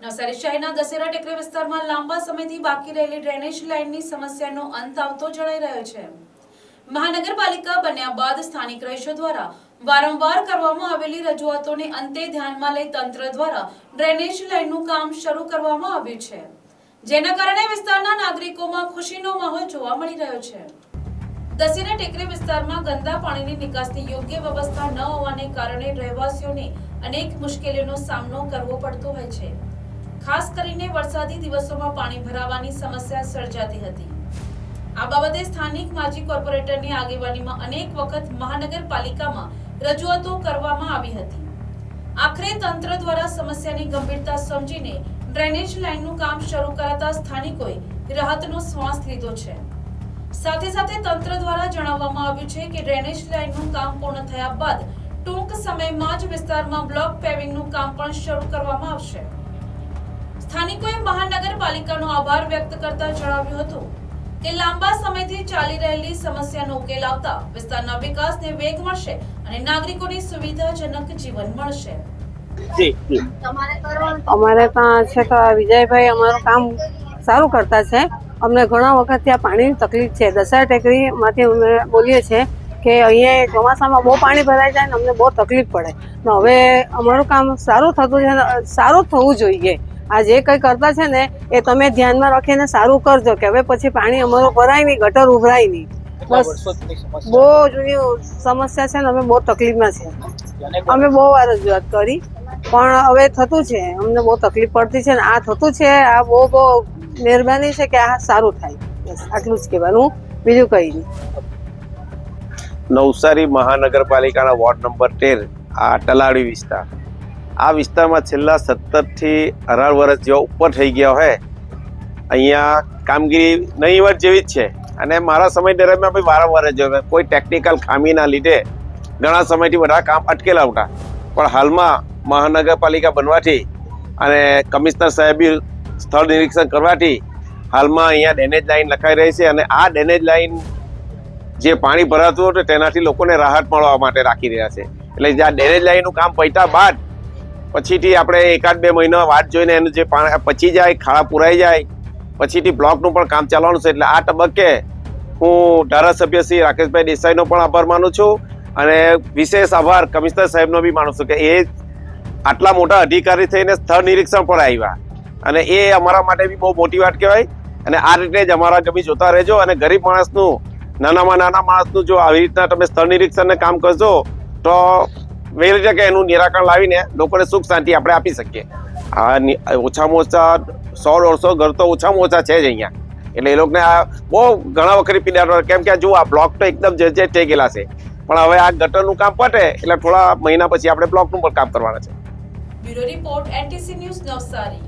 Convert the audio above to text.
નવસારી શહેરના દશેરા ટેકરી વિસ્તારમાં લાંબા સમયથી બાકી રહેલી ડ્રેનેજ લાઇનની સમસ્યાનો અંત આવતો જણાઈ રહ્યો છે। મહાનગરપાલિકા બન્યા બાદ સ્થાનિક રહીશો દ્વારા વારંવાર કરવામાં આવેલી રજૂઆતોને અંતે ધ્યાનમાં લઈ તંત્ર દ્વારા ડ્રેનેજ લાઇનનું કામ શરૂ કરવામાં આવ્યું છે, જેના કારણે વિસ્તારના નાગરિકોમાં ખુશીનો માહોલ જોવા મળી રહ્યો છે। દશેરા ટેકરી વિસ્તારમાં ગંદા પાણીની નિકાસની યોગ્ય વ્યવસ્થા ન હોવાને કારણે રહેવાસીઓને અનેક મુશ્કેલીઓનો સામનો કરવો પડતો હોય છે। ખાસ કરીને વરસાદી દિવસોમાં પાણી ભરાવાની સમસ્યા સર્જાતી હતી। આ બાબતે સ્થાનિક માજી કોર્પોરેટરની આગેવાનીમાં અનેક વખત મહાનગરપાલિકામાં રજૂઆતો કરવામાં આવી હતી। આખરે તંત્ર દ્વારા સમસ્યાની ગંભીરતા સમજીને ડ્રેનેજ લાઇનનું કામ શરૂ કરાતા સ્થાનિકોએ રાહતનો શ્વાસ લીધો છે। સાથે સાથે તંત્ર દ્વારા જણાવવામાં આવ્યું છે કે ડ્રેનેજ લાઇનનું કામ પૂર્ણ થયા બાદ ટૂંક સમયમાં જ વિસ્તારમાં બ્લોક પેવિંગનું કામ પણ શરૂ કરવામાં આવશે। સ્થાનિકોએ મહાનગરપાલિકાનો આભાર વ્યક્ત કરતા જણાવ્યું હતું કે લાંબા સમયથી ચાલી રહેલી સમસ્યાનો ઉકેલ આવતા વિસ્તારના વિકાસને વેગ મળશે અને નાગરિકોને સુવિધાજનક જીવન મળશે। અમારે ત્યાં છે તો વિજયભાઈ અમારું કામ સારું કરતા છે। અમને ઘણા વખત ત્યાં પાણીની તકલીફ છે। દશેરા ટેકરીમાંથી અમે બોલીએ છીએ કે અહીંયા ચોમાસામાં બહુ પાણી ભરાઈ જાય ને અમને બહુ તકલીફ પડે। હવે અમારું કામ સારું થતું છે, સારું થવું જોઈએ। આ જે કંઈ કરતા છે ને એ તમે ધ્યાનમાં રાખીને સારું કરજો કે હવે પછી પાણી અમારું ભરાય નહીં, ગટર ઉભરાય નહીં। બસ બહુ જૂની સમસ્યા છે ને અમે બહુ તકલીફમાં છે। અમે બહુ વાર રજૂઆત કરી પણ હવે થતું છે, અમને બહુ તકલીફ પડતી છે ને આ થતું છે। આ બહુ મહેરબાની છે કે આ સારું થાય। બસ આટલું જ કહેવાનું, બીજું કંઈ નહીં। નવસારી મહાનગરપાલિકાના વોર્ડ નંબર 13 આ તલાડી વિસ્તાર, આ વિસ્તારમાં છેલ્લા 17 થી 18 વર્ષ જેવા ઉપર થઈ ગયા હોય અહીંયા કામગીરી નહીવત જેવી જ છે। અને મારા સમય દરમિયાન બી વારંવાર જોયું કોઈ ટેકનિકલ ખામીના લીધે ઘણા સમયથી બધા કામ અટકેલા હતા। પણ હાલમાં મહાનગરપાલિકા બનવાથી અને કમિશનર સાહેબે સ્થળ નિરીક્ષણ કરવાથી હાલમાં અહીંયા ડ્રેનેજ લાઇન લખાઈ રહી છે અને આ ડ્રેનેજ લાઇન જે પાણી ભરાતું હતું તેનાથી લોકોને રાહત મળવા માટે રાખી રહ્યા છે। એટલે જે આ ડ્રેનેજ લાઇનનું કામ પત્યા બાદ પછીથી આપણે 1-2 મહિના વાટ જોઈને એનું જે પાણી પચી જાય, ખાડા પુરાઈ જાય પછીથી બ્લોકનું પણ કામ ચાલવાનું છે। એટલે આ તબક્કે હું ધારાસભ્ય શ્રી રાકેશભાઈ દેસાઈનો પણ આભાર માનું છું અને વિશેષ આભાર કમિશનર સાહેબનો બી માનું છું કે એ આટલા મોટા અધિકારી થઈને સ્થળ નિરીક્ષણ પર આવ્યા અને એ અમારા માટે બી બહુ મોટી વાત કહેવાય। અને આ રીતે જ અમારા ગમી જોતા રહેજો અને ગરીબ માણસનું, નાનામાં નાના માણસનું જો આવી રીતના તમે સ્થળ નિરીક્ષણને કામ કરશો તો વહેલી તકે એનું નિરાકરણ લાવીને લોકોને સુખ શાંતિ આપણે આપી શકીએ। આ ઓછામાં ઓછા 100-150 ઘર તો ઓછામાં ઓછા છે જ અહીંયા। એટલે એ લોકોને આ બહુ ઘણા વખત પીડા, કેમ કે જો આ બ્લોક તો એકદમ જર્જરિત થઈ ગયેલા છે પણ હવે આ ગટરનું કામ પતે એટલે થોડા મહિના પછી આપણે બ્લોકનું પણ કામ કરવાના છે। Bureau report NTC news Navsari.